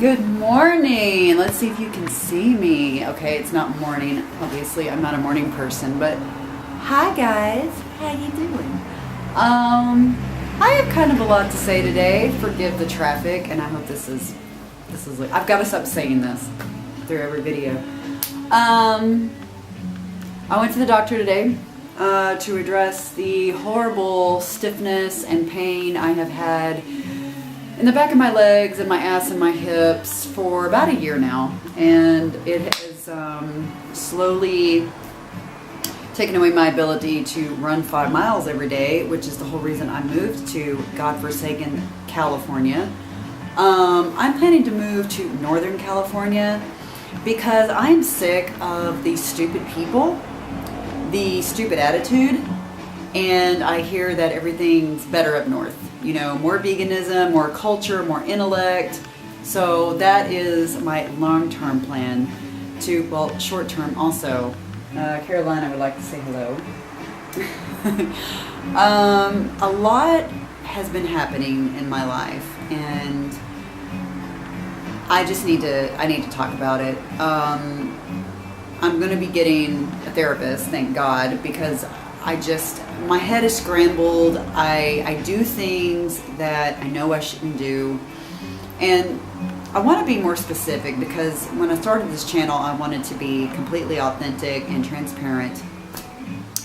Good morning. Let's see if you can see me. Okay, it's not morning. Obviously, I'm not a morning person, but hi guys. How you doing? I have kind of a lot to say today. Forgive the traffic, and I hope this is like, I've got to stop saying this through every video. I went to the doctor today to address the horrible stiffness and pain I have had in the back of my legs and my ass and my hips for about a year now, and it has slowly taken away my ability to run 5 miles every day, which is the whole reason I moved to godforsaken California. I'm planning to move to Northern California because I'm sick of these stupid people, the stupid attitude, and I hear that everything's better up north. You know, more veganism, more culture, more intellect. So that is my long-term plan to, well, short-term also. Caroline, I would like to say hello. A lot has been happening in my life, and I need to talk about it. I'm going to be getting a therapist, thank God, because my head is scrambled. I do things that I know I shouldn't do. And I want to be more specific because when I started this channel, I wanted to be completely authentic and transparent.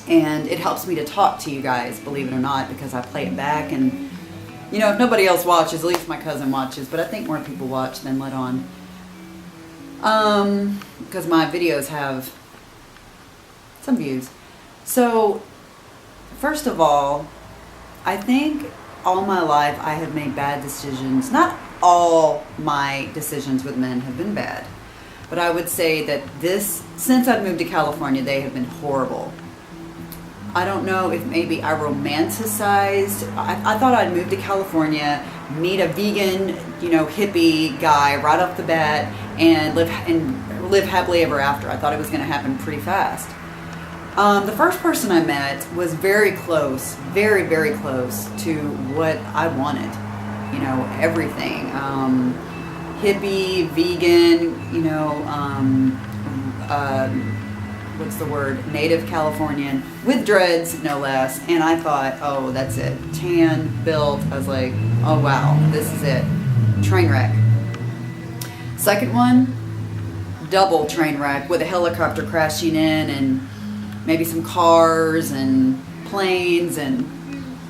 And it helps me to talk to you guys, believe it or not, because I play it back. And, you know, if nobody else watches, at least my cousin watches. But I think more people watch than let on. Because my videos have some views. So, first of all, I think all my life I have made bad decisions. Not all my decisions with men have been bad, but I would say that since I've moved to California, they have been horrible. I don't know if maybe I romanticized. I thought I'd move to California, meet a vegan, hippie guy right off the bat, and live happily ever after. I thought it was going to happen pretty fast. The first person I met was very close, very, very close to what I wanted. Everything. Hippie, vegan, what's the word? Native Californian, with dreads, no less. And I thought, oh, that's it. Tan, built. I was like, oh, wow, this is it. Train wreck. Second one, double train wreck with a helicopter crashing in and maybe some cars and planes and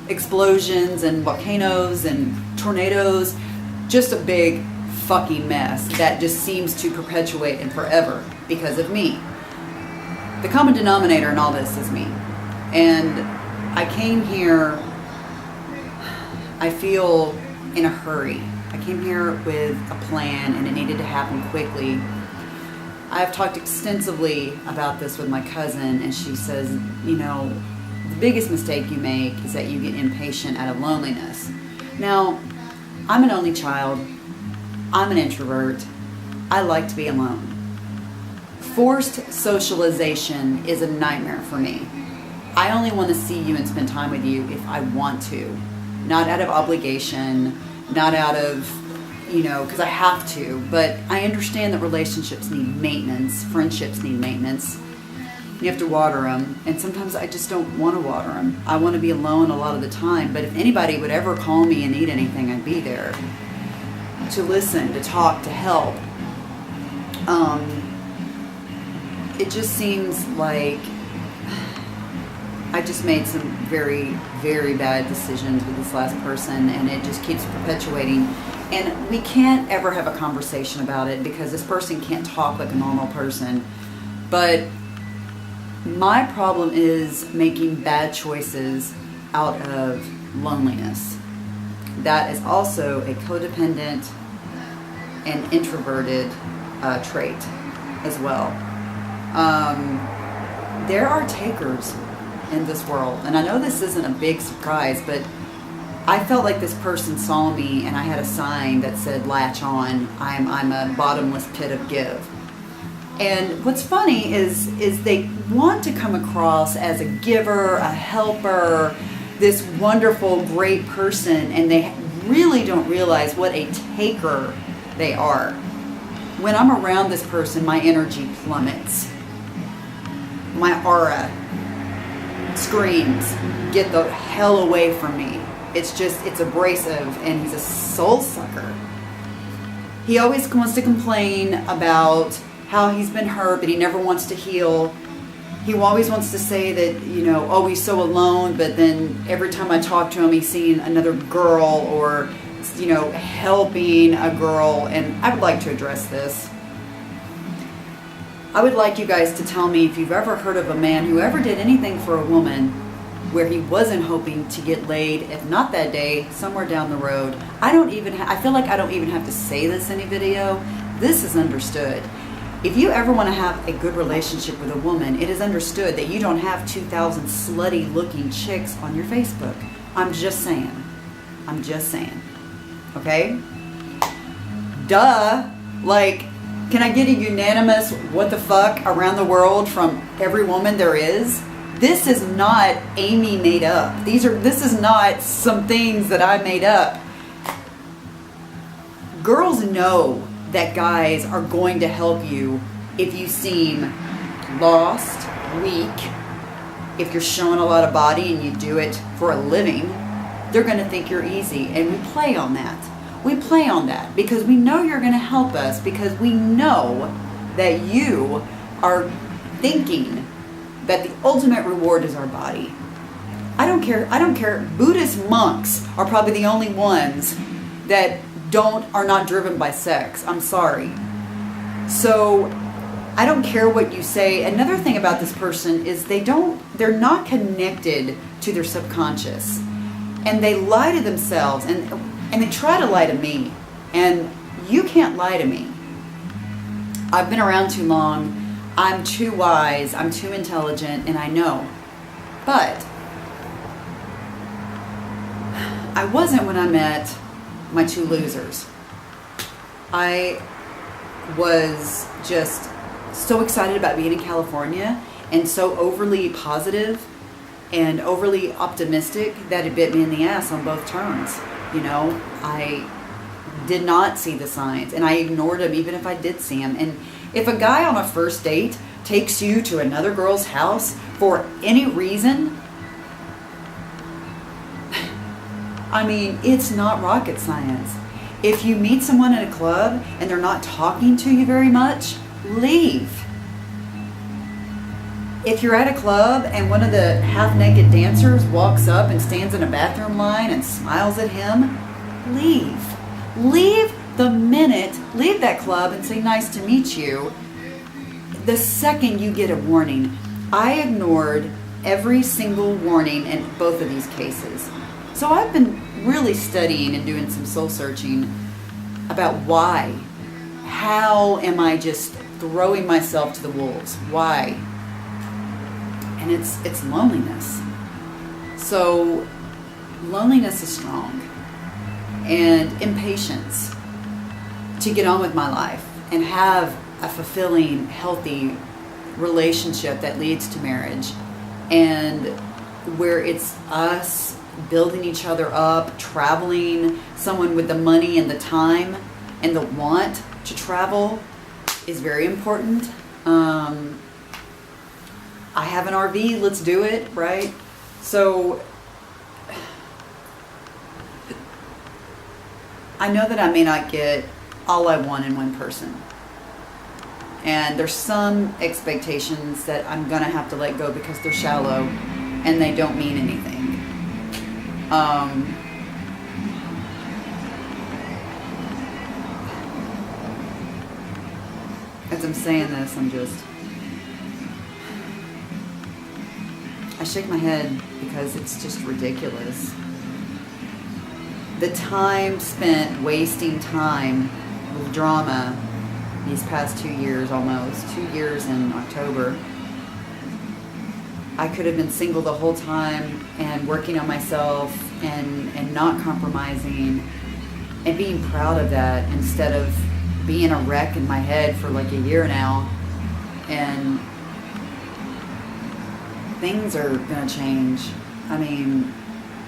explosions and volcanoes and tornadoes. Just a big fucking mess that just seems to perpetuate and forever because of me. The common denominator in all this is me. And I came here, I feel, in a hurry. I came here with a plan and it needed to happen quickly. I've talked extensively about this with my cousin, and she says, the biggest mistake you make is that you get impatient out of loneliness. Now, I'm an only child. I'm an introvert. I like to be alone. Forced socialization is a nightmare for me. I only want to see you and spend time with you if I want to, not out of obligation, not out of because I have to, but I understand that relationships need maintenance, friendships need maintenance. You have to water them, and sometimes I just don't want to water them. I want to be alone a lot of the time, but if anybody would ever call me and need anything, I'd be there to listen, to talk, to help. It just seems like I just made some very, very bad decisions with this last person, and it just keeps perpetuating. And we can't ever have a conversation about it because this person can't talk like a normal person. But my problem is making bad choices out of loneliness. That is also a codependent and introverted trait as well. There are takers in this world. And I know this isn't a big surprise, but I felt like this person saw me and I had a sign that said, latch on, I'm a bottomless pit of give. And what's funny is they want to come across as a giver, a helper, this wonderful, great person, and they really don't realize what a taker they are. When I'm around this person, my energy plummets. My aura screams, get the hell away from me. It's abrasive, and he's a soul sucker. He always wants to complain about how he's been hurt, but he never wants to heal. He always wants to say that, oh, he's so alone, but then every time I talk to him, he's seeing another girl or, helping a girl. And I would like to address this. I would like you guys to tell me if you've ever heard of a man who ever did anything for a woman where he wasn't hoping to get laid, if not that day, somewhere down the road. I feel like I don't even have to say this in a video. This is understood. If you ever want to have a good relationship with a woman, it is understood that you don't have 2,000 slutty looking chicks on your Facebook. I'm just saying. Okay? Duh. Like, can I get a unanimous what the fuck around the world from every woman there is? This is not Amy made up. This is not some things that I made up. Girls know that guys are going to help you if you seem lost, weak, if you're showing a lot of body and you do it for a living. They're going to think you're easy, and we play on that. We play on that because we know you're going to help us, because we know that you are thinking that the ultimate reward is our body. I don't care. Buddhist monks are probably the only ones that are not driven by sex. I'm sorry. So I don't care what you say. Another thing about this person is they're not connected to their subconscious, and they lie to themselves, and they try to lie to me, and you can't lie to me. I've been around too long. I'm too wise, I'm too intelligent, and I know. But I wasn't when I met my two losers. I was just so excited about being in California and so overly positive and overly optimistic that it bit me in the ass on both turns. I did not see the signs, and I ignored them even if I did see them. And if a guy on a first date takes you to another girl's house for any reason, I mean, it's not rocket science. If you meet someone at a club and they're not talking to you very much, leave. If you're at a club and one of the half-naked dancers walks up and stands in a bathroom line and smiles at him, leave. Leave that club and say, nice to meet you, the second you get a warning. I ignored every single warning in both of these cases. So I've been really studying and doing some soul searching about why. How am I just throwing myself to the wolves? Why? And it's loneliness. So loneliness is strong, and impatience to get on with my life and have a fulfilling, healthy relationship that leads to marriage, and where it's us building each other up, traveling. Someone with the money and the time and the want to travel is very important. I have an RV, let's do it, right? So I know that I may not get all I want in one person. And there's some expectations that I'm going to have to let go because they're shallow and they don't mean anything. As I'm saying this, I shake my head because it's just ridiculous. The time spent wasting time with drama these past 2 years, almost 2 years in October. I could have been single the whole time and working on myself and not compromising and being proud of that, instead of being a wreck in my head for like a year now. And things are gonna change. I mean,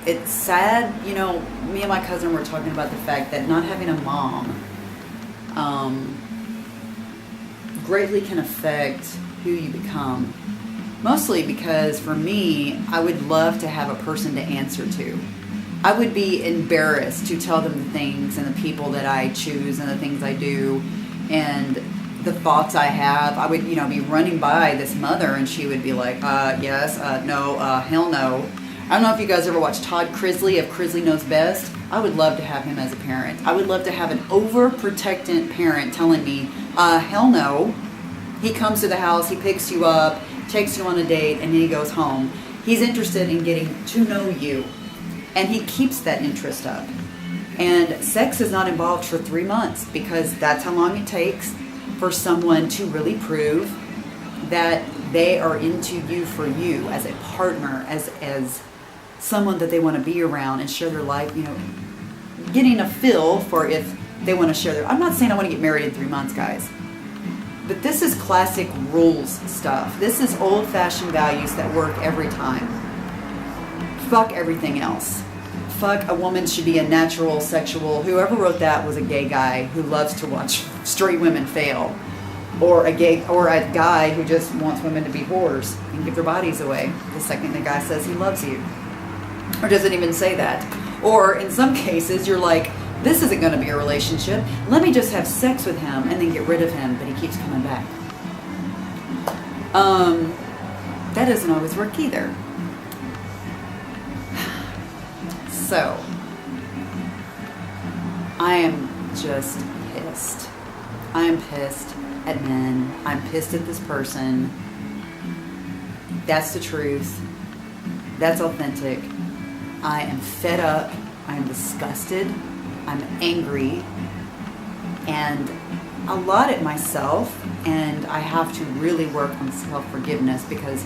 it's sad, me and my cousin were talking about the fact that not having a mom greatly can affect who you become. Mostly because for me, I would love to have a person to answer to. I would be embarrassed to tell them the things and the people that I choose and the things I do and the thoughts I have. I would, be running by this mother and she would be like, yes, no, hell no. I don't know if you guys ever watched Todd Crisley of Crisley Knows Best. I would love to have him as a parent. I would love to have an overprotectant parent telling me, hell no. He comes to the house, he picks you up, takes you on a date, and then he goes home. He's interested in getting to know you. And he keeps that interest up. And sex is not involved for 3 months because that's how long it takes for someone to really prove that they are into you for you as a partner, as someone that they want to be around and share their life, getting a feel for if they want to share their... I'm not saying I want to get married in 3 months, guys. But this is classic rules stuff. This is old-fashioned values that work every time. Fuck everything else. Fuck a woman should be a natural, sexual... Whoever wrote that was a gay guy who loves to watch straight women fail. Or a guy who just wants women to be whores and give their bodies away the second the guy says he loves you. Or doesn't even say that. Or in some cases, you're like, this isn't going to be a relationship. Let me just have sex with him and then get rid of him, but he keeps coming back. That doesn't always work either. So, I am just pissed. I am pissed at men. I'm pissed at this person. That's the truth. That's authentic. I am fed up. I am disgusted. I'm angry. And a lot at myself. And I have to really work on self-forgiveness because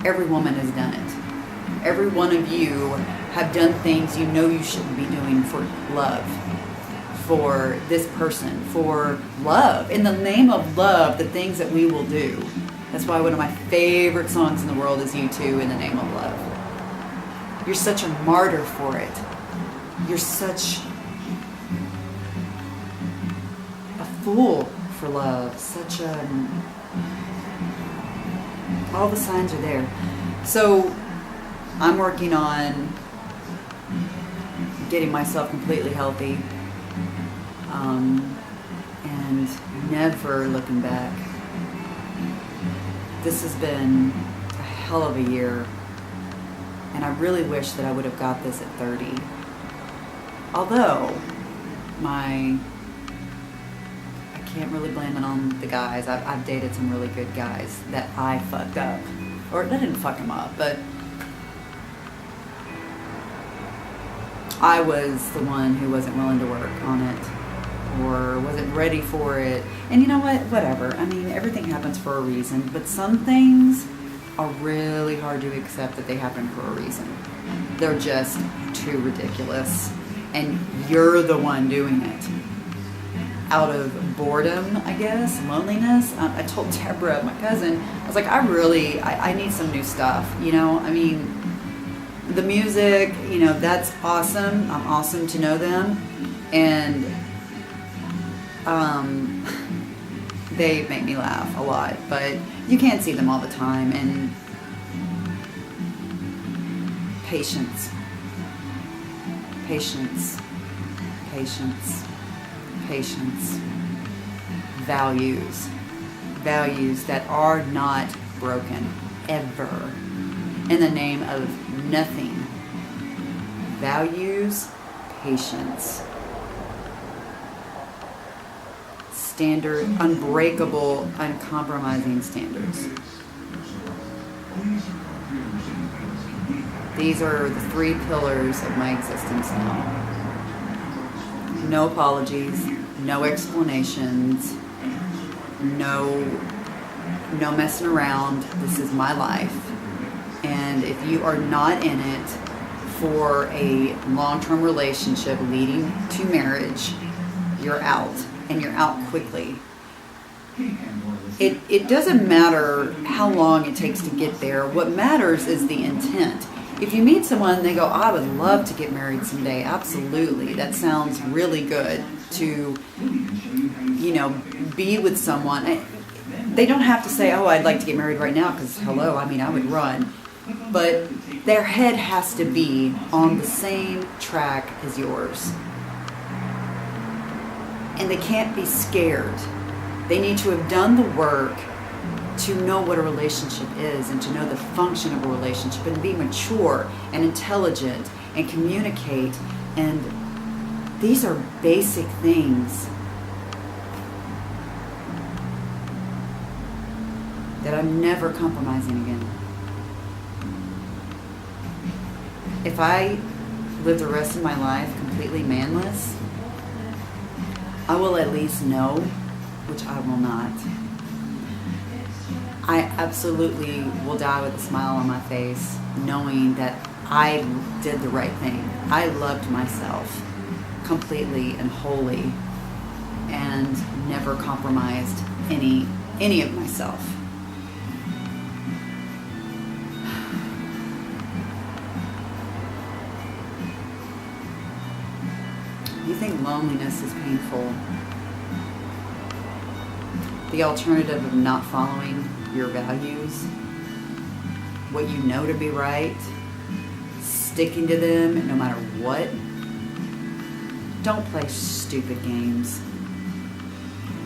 every woman has done it. Every one of you have done things you know you shouldn't be doing for love. For this person, for love. In the name of love, the things that we will do. That's why one of my favorite songs in the world is U2, In the Name of Love. You're such a martyr for it. You're such a fool for love. Such a... all the signs are there. So, I'm working on getting myself completely healthy. And never looking back. This has been a hell of a year, and I really wish that I would have got this at 30. Although, I can't really blame it on the guys. I've dated some really good guys that I fucked up. Or, I didn't fuck them up, but I was the one who wasn't willing to work on it. Or wasn't ready for it. And you know what? Whatever. I mean, everything happens for a reason. But some things are really hard to accept that they happen for a reason. They're just too ridiculous. And you're the one doing it. Out of boredom, I guess, loneliness. I told Deborah, my cousin, I was like, I need some new stuff. I mean, the music, that's awesome. I'm awesome to know them. And they make me laugh a lot, but you can't see them all the time. And patience, patience, patience, patience, values that are not broken ever in the name of nothing. Values, patience. Standard, unbreakable, uncompromising standards. These are the 3 pillars of my existence now. No apologies, no explanations, no messing around. This is my life. And if you are not in it for a long-term relationship leading to marriage, you're out. And you're out quickly. It doesn't matter how long it takes to get there. What matters is the intent. If you meet someone and they go, I would love to get married someday, absolutely. That sounds really good to, be with someone. They don't have to say, oh, I'd like to get married right now, because hello, I mean, I would run. But their head has to be on the same track as yours. And they can't be scared. They need to have done the work to know what a relationship is and to know the function of a relationship and be mature and intelligent and communicate. And these are basic things that I'm never compromising again. If I live the rest of my life completely manless, I will at least know, which I will not. I absolutely will die with a smile on my face, knowing that I did the right thing. I loved myself completely and wholly, and never compromised any of myself. You think loneliness is painful? The alternative of not following your values, what you know to be right, sticking to them no matter what. Don't play stupid games.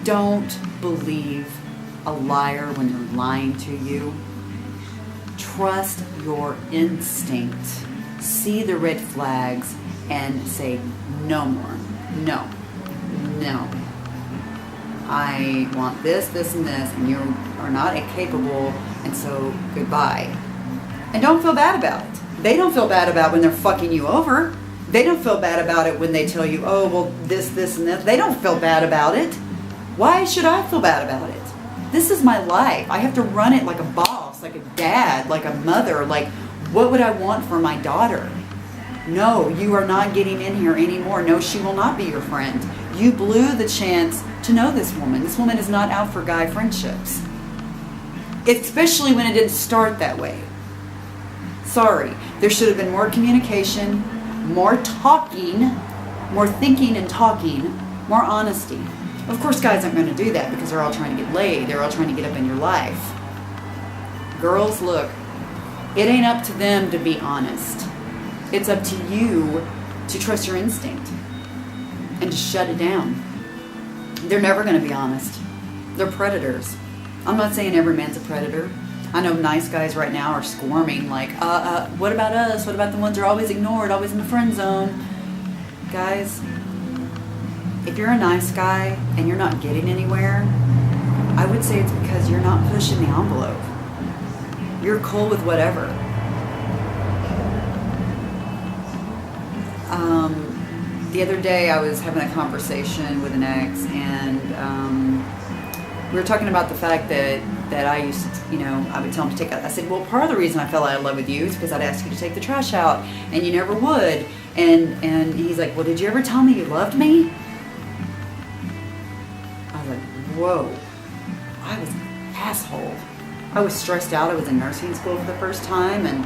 Don't believe a liar when they're lying to you. Trust your instinct. See the red flags and say, no more. No. I want this, this, and this, and you are not capable, and so goodbye. And don't feel bad about it. They don't feel bad about when they're fucking you over. They don't feel bad about it when they tell you, oh, well, this, and this. They don't feel bad about it. Why should I feel bad about it? This is my life. I have to run it like a boss, like a dad, like a mother. Like, what would I want for my daughter? No, you are not getting in here anymore. No, she will not be your friend. You blew the chance to know this woman. This woman is not out for guy friendships. Especially when it didn't start that way. Sorry. There should have been more communication, more talking, more thinking and talking, more honesty. Of course, guys aren't going to do that because they're all trying to get laid. They're all trying to get up in your life. Girls, look, it ain't up to them to be honest. It's up to you to trust your instinct and to shut it down. They're never going to be honest. They're predators. I'm not saying every man's a predator. I know nice guys right now are squirming like, what about us? What about the ones who are always ignored, always in the friend zone? Guys, if you're a nice guy and you're not getting anywhere, I would say it's because you're not pushing the envelope. You're cool with whatever. The other day I was having a conversation with an ex, and we were talking about the fact that I used to, I would tell him to take out. I said, well, part of the reason I fell out of love with you is because I'd ask you to take the trash out, and you never would. And he's like, well, did you ever tell me you loved me? I was like, whoa, I was an asshole. I was stressed out. I was in nursing school for the first time, and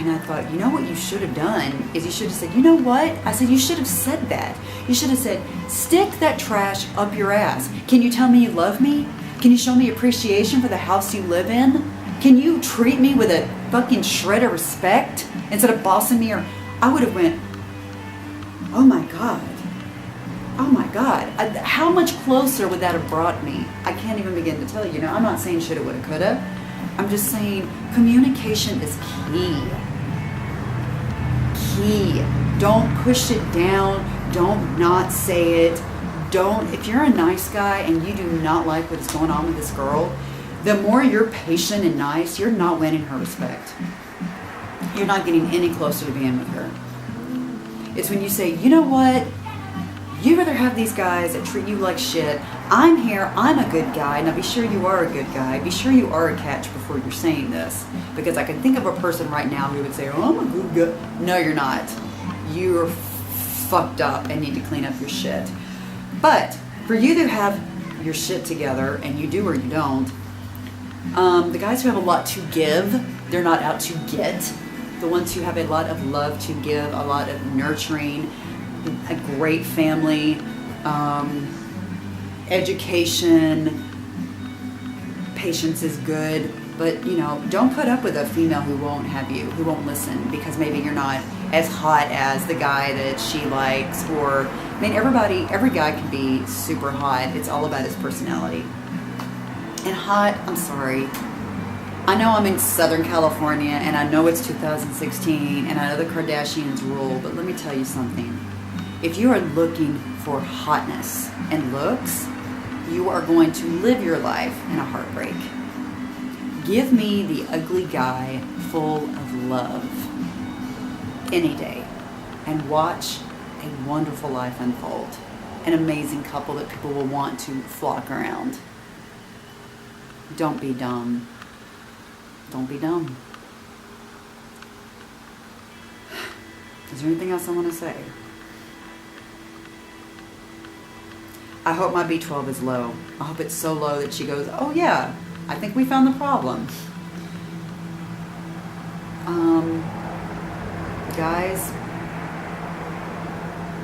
I thought, you know what you should have done is you should have said, you know what? I said, you should have said that. You should have said, stick that trash up your ass. Can you tell me you love me? Can you show me appreciation for the house you live in? Can you treat me with a fucking shred of respect instead of bossing me? Or I would have went, oh my God. Oh my God. How much closer would that have brought me? I can't even begin to tell you. I'm not saying shoulda, woulda, coulda. I'm just saying communication is key. Don't push it down. Don't not say it. If you're a nice guy and you do not like what is going on with this girl, the more you're patient and nice, you're not winning her respect. You're not getting any closer to being with her. It's when you say, you know what? You'd rather have these guys that treat you like shit. I'm here. I'm a good guy. Now be sure you are a good guy. Be sure you are a catch before you're saying this. Because I can think of a person right now who would say, oh, I'm a good guy. No, you're not. You're fucked up and need to clean up your shit. But for you to have your shit together, and you do or you don't, the guys who have a lot to give, they're not out to get. The ones who have a lot of love to give, a lot of nurturing, a great family, education, patience is good, but you know, don't put up with a female who won't have you, who won't listen, because maybe you're not as hot as the guy that she likes. Or, I mean, every guy can be super hot. It's all about his personality. And hot, I'm sorry, I know I'm in Southern California, and I know it's 2016, and I know the Kardashians rule, but let me tell you something. If you are looking for hotness and looks, you are going to live your life in a heartbreak. Give me the ugly guy full of love any day, and watch a wonderful life unfold. An amazing couple that people will want to flock around. Don't be dumb. Don't be dumb. Is there anything else I want to say? I hope my B12 is low. I hope it's so low that she goes, oh yeah, I think we found the problem. Guys,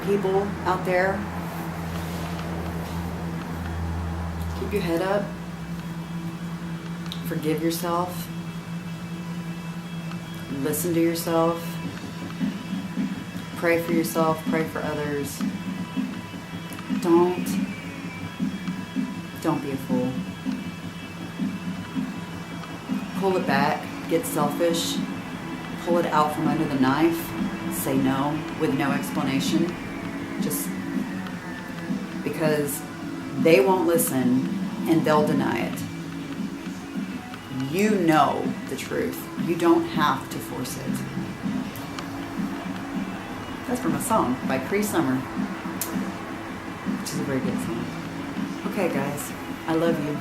people out there, keep your head up. Forgive yourself. Listen to yourself. Pray for yourself. Pray for others. Don't be a fool. Pull it back. Get selfish. Pull it out from under the knife. Say no with no explanation. Just because they won't listen and they'll deny it. You know the truth. You don't have to force it. That's from a song by Cree Summer, which is a very good song. Okay, guys, I love you.